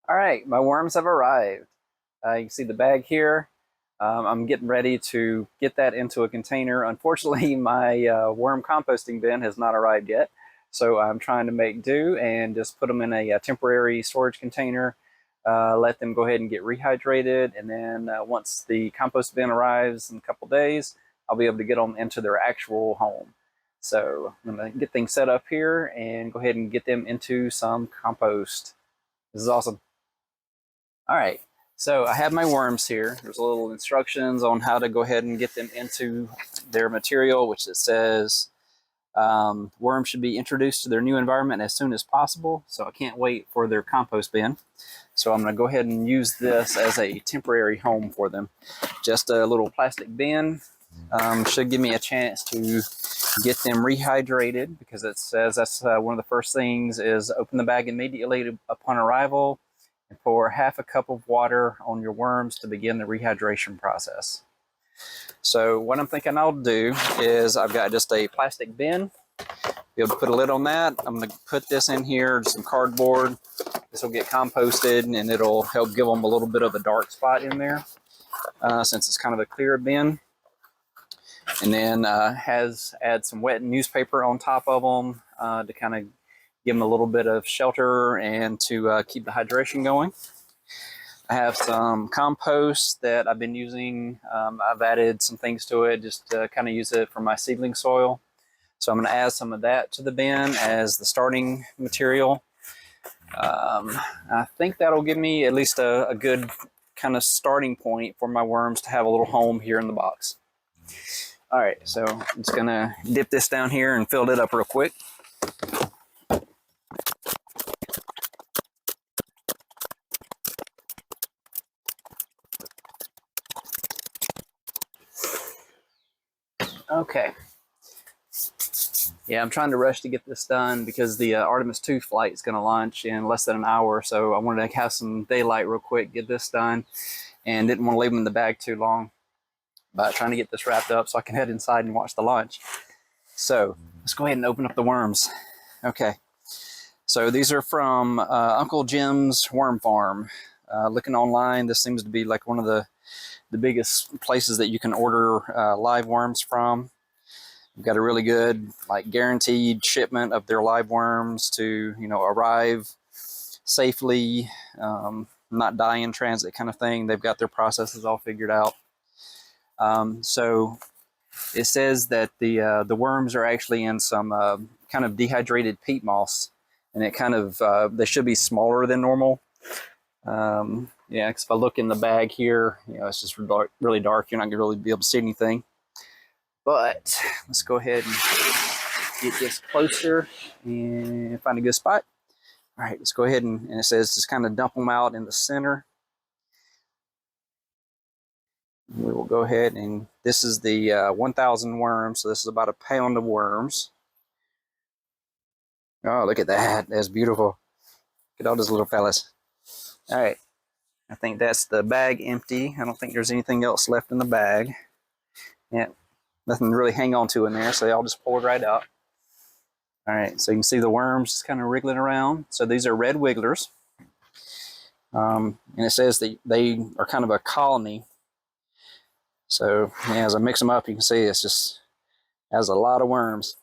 All right, my worms have arrived. You can see the bag here. I'm getting ready to get that into a container. Unfortunately, my worm composting bin has not arrived yet, so I'm trying to make do and just put them in a temporary storage container, let them go ahead and get rehydrated, and then once the compost bin arrives in a couple days, I'll be able to get them into their actual home. So I'm going to get things set up here and go ahead and get them into some compost. This is awesome. All right, so I have my worms here. There's a little instructions on how to go ahead and get them into their material, which it says worms should be introduced to their new environment as soon as possible. So I can't wait for their compost bin. So I'm going to go ahead and use this as a temporary home for them. Just a little plastic bin should give me a chance to get them rehydrated, because it says that's one of the first things is open the bag immediately upon arrival and pour half a cup of water on your worms to begin the rehydration process. So what I'm thinking I'll do is I've got just a plastic bin. Be able to put a lid on that. I'm going to put this in here, some cardboard. This will get composted and it'll help give them a little bit of a dark spot in there since it's kind of a clear bin. And then add some wet newspaper on top of them to kind of give them a little bit of shelter and to keep the hydration going. I have some compost that I've been using. I've added some things to it just to kind of use it for my seedling soil. So I'm going to add some of that to the bin as the starting material. I think that'll give me at least a good kind of starting point for my worms to have a little home here in the box. All right, so I'm just going to dip this down here and fill it up real quick. Okay. Yeah, I'm trying to rush to get this done because the Artemis 2 flight is going to launch in less than an hour. So I wanted to have some daylight real quick, get this done, and didn't want to leave them in the bag too long. But trying to get this wrapped up so I can head inside and watch the launch. So let's go ahead and open up the worms. Okay. So these are from Uncle Jim's Worm Farm. Looking online, this seems to be like one of the biggest places that you can order live worms from. We've got a really good, like, guaranteed shipment of their live worms to, arrive safely, not die in transit kind of thing. They've got their processes all figured out. So it says that the worms are actually in some kind of dehydrated peat moss, and it kind of they should be smaller than normal. Yeah, because if I look in the bag here, it's just really dark. You're not going to really be able to see anything. But let's go ahead and get this closer and find a good spot. All right, let's go ahead and it says just kind of dump them out in the center. We will go ahead and this is the 1,000 worms, so this is about a pound of worms. Oh, look at that. That's beautiful. Look at all those little fellas. All right, I think that's the bag empty. I don't think there's anything else left in the bag. Yeah. Nothing to really hang on to in there, so they all just poured right out. All right, so you can see the worms just kind of wriggling around. So these are red wigglers. And it says that they are kind of a colony. So yeah, as I mix them up, you can see it's just has a lot of worms.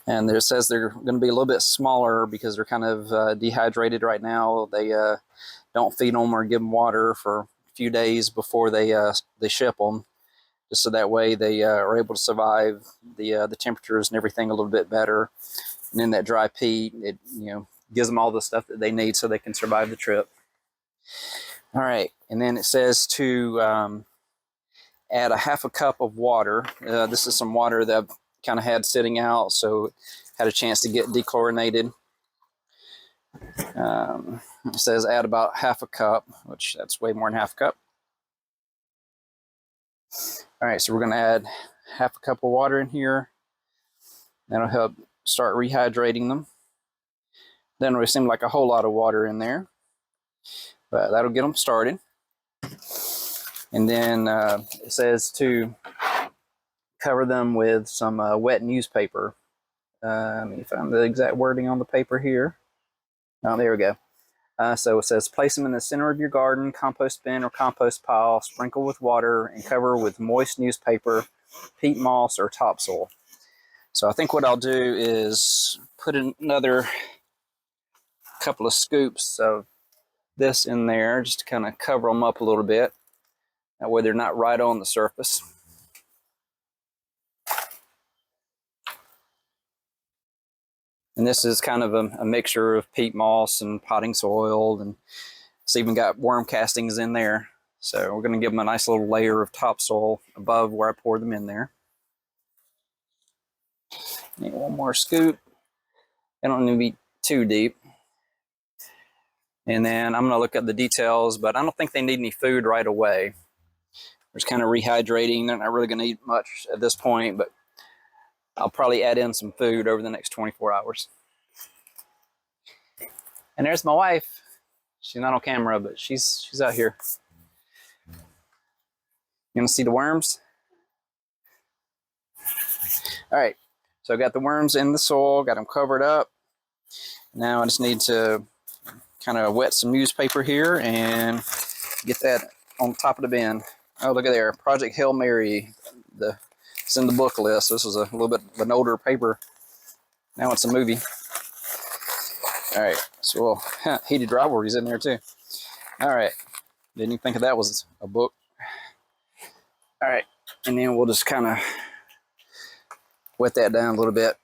And it says they're going to be a little bit smaller because they're kind of dehydrated right now. They don't feed them or give them water for few days before they ship them, just so that way they are able to survive the temperatures and everything a little bit better. And in that dry peat, it gives them all the stuff that they need so they can survive the trip. All right, and then it says to add a half a cup of water. This is some water that I've kind of had sitting out, so had a chance to get dechlorinated. It says add about half a cup, which that's way more than half a cup. All right, so we're going to add half a cup of water in here. That'll help start rehydrating them. Doesn't really seem like a whole lot of water in there, but that'll get them started. And then it says to cover them with some wet newspaper Let me find the exact wording on the paper here. Oh, there we go. So it says, place them in the center of your garden, compost bin or compost pile, sprinkle with water, and cover with moist newspaper, peat moss, or topsoil. So I think what I'll do is put another couple of scoops of this in there just to kind of cover them up a little bit. That way they're not right on the surface. And this is kind of a mixture of peat moss and potting soil, and it's even got worm castings in there. So we're going to give them a nice little layer of topsoil above where I pour them in there. Need one more scoop. They don't need to be too deep. And then I'm going to look at the details, but I don't think they need any food right away. They're just kind of rehydrating. They're not really going to eat much at this point, but I'll probably add in some food over the next 24 hours. And there's my wife. She's not on camera, but she's out here. You want to see the worms? All right, so I got the worms in the soil, got them covered up. Now I just need to kind of wet some newspaper here and get that on top of the bin. Oh, look at there, Project Hail Mary. It's in the book list. This was a little bit of an older paper. Now it's a movie. All right, so Heated Rivalry's in there too. All right, didn't even think of that was a book. All right, and then we'll just kind of wet that down a little bit.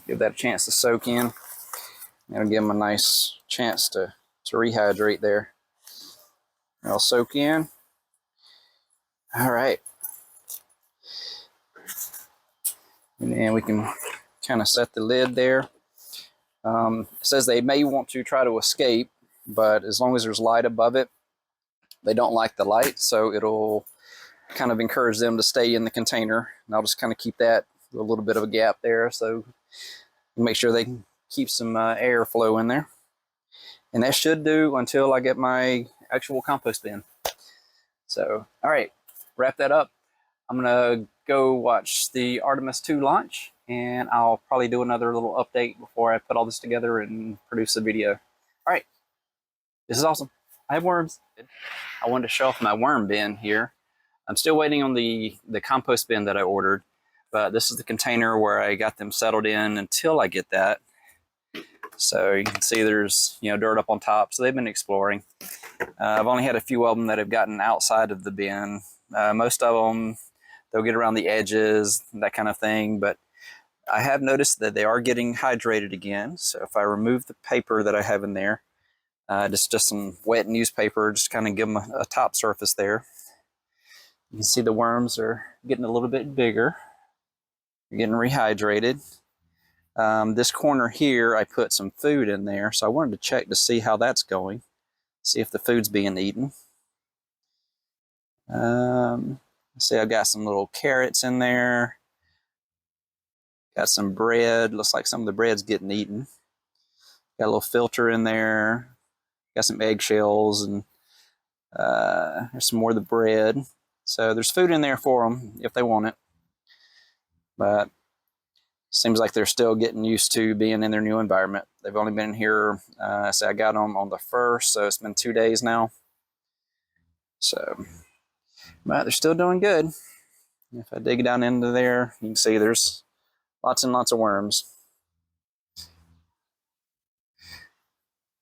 Give that a chance to soak in. That'll give them a nice chance to rehydrate there. It'll soak in. All right. And then we can kind of set the lid there. It says they may want to try to escape, but as long as there's light above it, they don't like the light, so it'll kind of encourage them to stay in the container. And I'll just kind of keep that a little bit of a gap there, so make sure they can keep some air flow in there. And that should do until I get my actual compost bin. So, all right, wrap that up. I'm gonna go watch the Artemis 2 launch, and I'll probably do another little update before I put all this together and produce a video. All right, this is awesome. I have worms. I wanted to show off my worm bin here. I'm still waiting on the compost bin that I ordered, but this is the container where I got them settled in until I get that. So you can see there's dirt up on top, so they've been exploring. I've only had a few of them that have gotten outside of the bin. Most of them, they'll get around the edges, that kind of thing, but I have noticed that they are getting hydrated again. So if I remove the paper that I have in there, just some wet newspaper, just kind of give them a top surface there. You can see the worms are getting a little bit bigger. They're getting rehydrated. This corner here, I put some food in there, so I wanted to check to see how that's going, see if the food's being eaten. See, I've got some little carrots in there. Got some bread. Looks like some of the bread's getting eaten. Got a little filter in there. Got some eggshells, and there's some more of the bread. So there's food in there for them if they want it. But seems like they're still getting used to being in their new environment. They've only been here, say I got them on the 1st, so it's been 2 days now. So, but they're still doing good. If I dig down into there, you can see there's lots and lots of worms.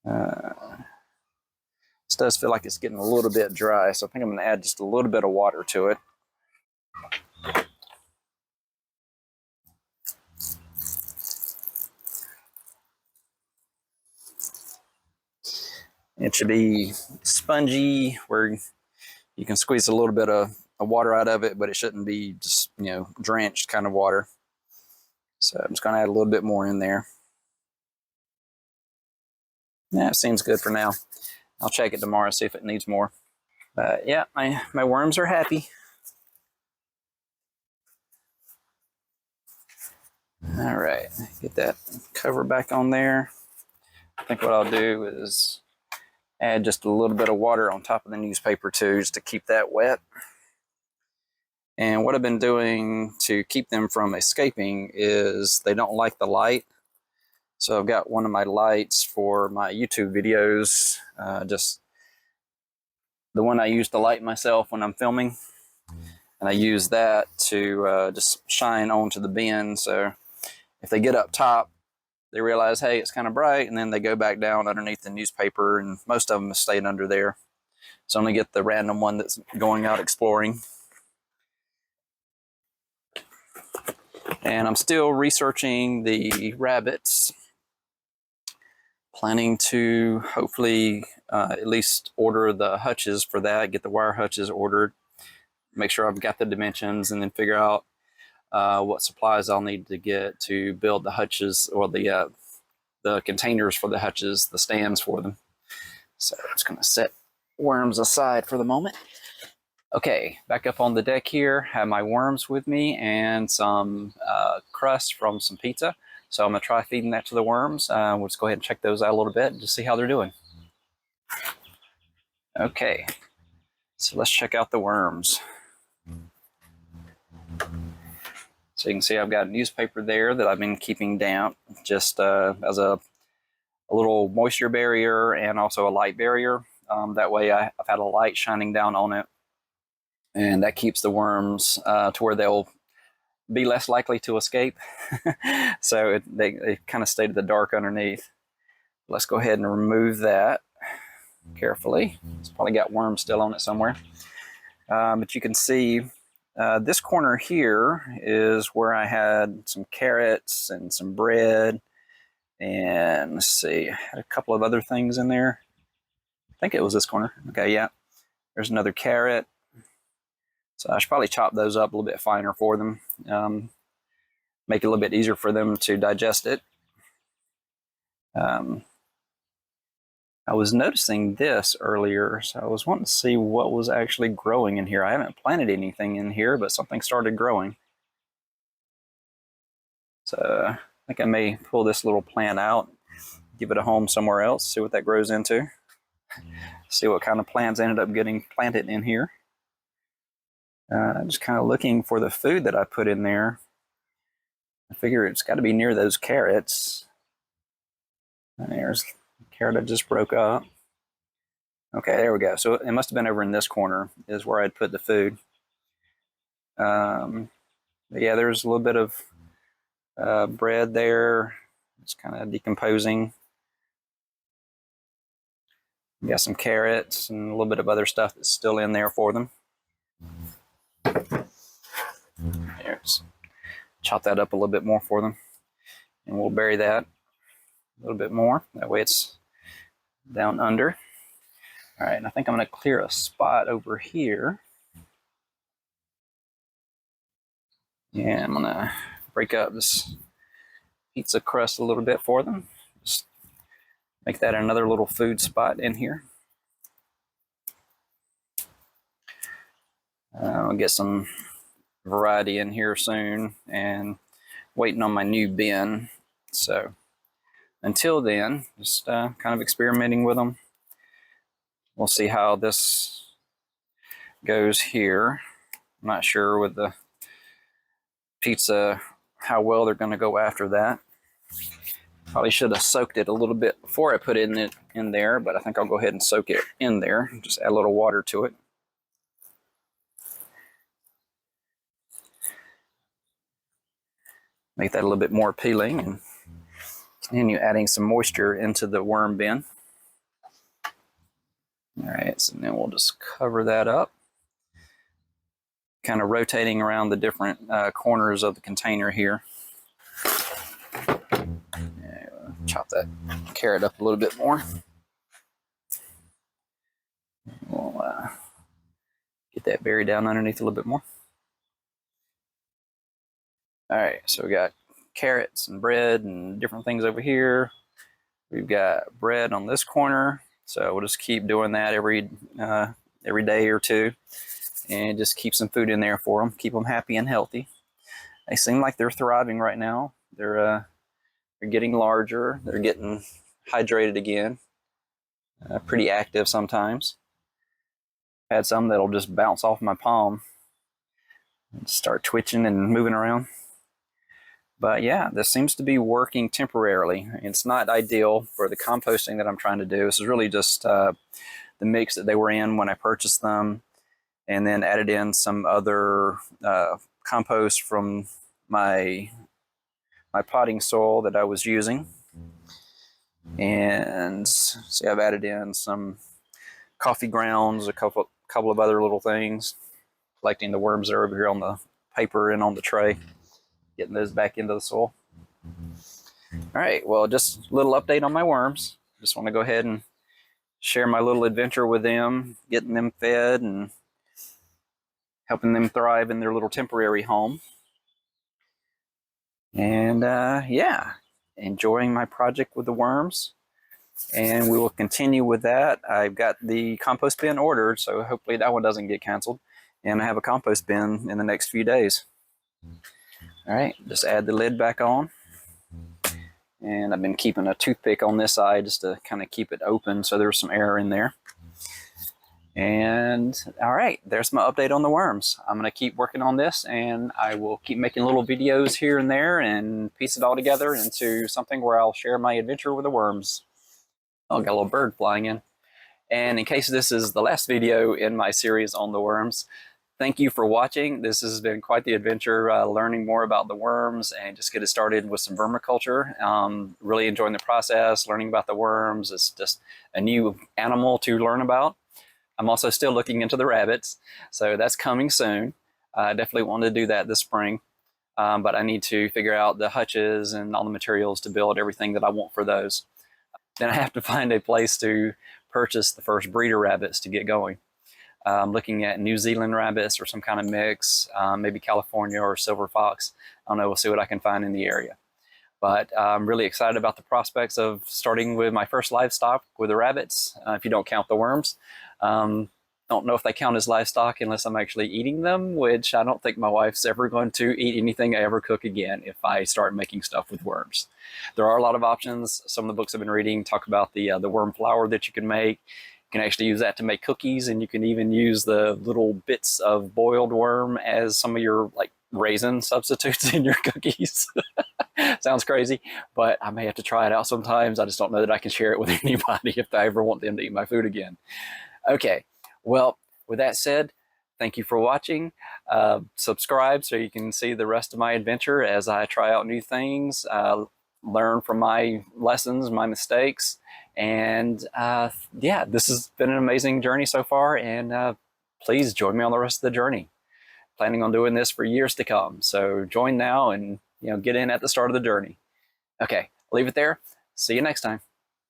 This does feel like it's getting a little bit dry, so I think I'm going to add just a little bit of water to it. It should be spongy, where you can squeeze a little bit of water out of it, but it shouldn't be just, drenched kind of water. So I'm just going to add a little bit more in there. Yeah, it seems good for now. I'll check it tomorrow, see if it needs more. But yeah, my worms are happy. All right, get that cover back on there. I think what I'll do is add just a little bit of water on top of the newspaper too, just to keep that wet. And what I've been doing to keep them from escaping is they don't like the light. So I've got one of my lights for my YouTube videos, just the one I use to light myself when I'm filming. And I use that to just shine onto the bin. So if they get up top, they realize, hey, it's kind of bright, and then they go back down underneath the newspaper, and most of them have stayed under there. So I only get the random one that's going out exploring. And I'm still researching the rabbits, planning to hopefully at least order the hutches for that, get the wire hutches ordered, make sure I've got the dimensions, and then figure out what supplies I'll need to get to build the hutches, or the containers for the hutches, the stands for them. So I'm just going to set worms aside for the moment. Okay, back up on the deck here, have my worms with me and some crust from some pizza. So I'm going to try feeding that to the worms. We'll just go ahead and check those out a little bit and just see how they're doing. Okay, so let's check out the worms. So you can see I've got a newspaper there that I've been keeping damp, just as a little moisture barrier and also a light barrier. That way I've had a light shining down on it, and that keeps the worms to where they'll be less likely to escape. So they kind of stay to the dark underneath. Let's go ahead and remove that carefully. It's probably got worms still on it somewhere. But you can see this corner here is where I had some carrots and some bread, and let's see, I had a couple of other things in there. I think it was this corner. Okay, yeah. There's another carrot. So I should probably chop those up a little bit finer for them. Make it a little bit easier for them to digest it. I was noticing this earlier, so I was wanting to see what was actually growing in here. I haven't planted anything in here, but something started growing. So I think I may pull this little plant out, give it a home somewhere else, see what that grows into. See what kind of plants ended up getting planted in here. Just kind of looking for the food that I put in there. I figure it's got to be near those carrots. There's a carrot I just broke up. Okay, there we go. So it must have been over in this corner is where I'd put the food. But yeah, there's a little bit of bread there. It's kind of decomposing. We got some carrots and a little bit of other stuff that's still in there for them. There's, chop that up a little bit more for them, and we'll bury that a little bit more. That way it's down under. All right, and I think I'm going to clear a spot over here. Yeah, I'm going to break up this pizza crust a little bit for them. Just make that another little food spot in here. I'll get some variety in here soon, and waiting on my new bin. So until then, just kind of experimenting with them. We'll see how this goes here. I'm not sure with the pizza how well they're going to go after that. Probably should have soaked it a little bit before I put it in there, but I think I'll go ahead and soak it in there. Just add a little water to it. Make that a little bit more appealing, and continue adding some moisture into the worm bin. All right, so then we'll just cover that up. Kind of rotating around the different corners of the container here. Chop that carrot up a little bit more. We'll get that buried down underneath a little bit more. All right, so we got carrots and bread and different things over here. We've got bread on this corner, so we'll just keep doing that every day or two, and just keep some food in there for them, keep them happy and healthy. They seem like they're thriving right now. They're getting larger. They're getting hydrated again. Pretty active sometimes. Had some that'll just bounce off my palm. Start twitching and moving around. But yeah, this seems to be working temporarily. It's not ideal for the composting that I'm trying to do. This is really just the mix that they were in when I purchased them, and then added in some other compost from my potting soil that I was using. And see, I've added in some coffee grounds, a couple of other little things, collecting the worms that are over here on the paper and on the tray, getting those back into the soil. All right, well, just a little update on my worms. Just want to go ahead and share my little adventure with them, getting them fed and helping them thrive in their little temporary home. And yeah, enjoying my project with the worms. And we will continue with that. I've got the compost bin ordered, so hopefully that one doesn't get canceled. And I have a compost bin in the next few days. All right, just add the lid back on. And I've been keeping a toothpick on this side just to kind of keep it open so there's some air in there. And all right, there's my update on the worms. I'm going to keep working on this, and I will keep making little videos here and there and piece it all together into something where I'll share my adventure with the worms. Oh, got a little bird flying in. And in case this is the last video in my series on the worms, thank you for watching. This has been quite the adventure, learning more about the worms and just getting started with some vermiculture. Really enjoying the process, learning about the worms. It's just a new animal to learn about. I'm also still looking into the rabbits, so that's coming soon. I definitely want to do that this spring, but I need to figure out the hutches and all the materials to build everything that I want for those. Then I have to find a place to purchase the first breeder rabbits to get going. Looking at New Zealand rabbits or some kind of mix, maybe California or silver fox. I don't know, we'll see what I can find in the area. But I'm really excited about the prospects of starting with my first livestock with the rabbits, if you don't count the worms. Don't know if they count as livestock unless I'm actually eating them, which I don't think my wife's ever going to eat anything I ever cook again if I start making stuff with worms. There are a lot of options. Some of the books I've been reading talk about the worm flour that you can make. You can actually use that to make cookies, and you can even use the little bits of boiled worm as some of your like raisin substitutes in your cookies. Sounds crazy, but I may have to try it out sometimes. I just don't know that I can share it with anybody if I ever want them to eat my food again. Okay, well, with that said, thank you for watching. Subscribe so you can see the rest of my adventure as I try out new things, learn from my lessons, my mistakes, and yeah, this has been an amazing journey so far, and please join me on the rest of the journey. Planning on doing this for years to come, so join now and get in at the start of the journey. Okay, I'll leave it there. See you next time.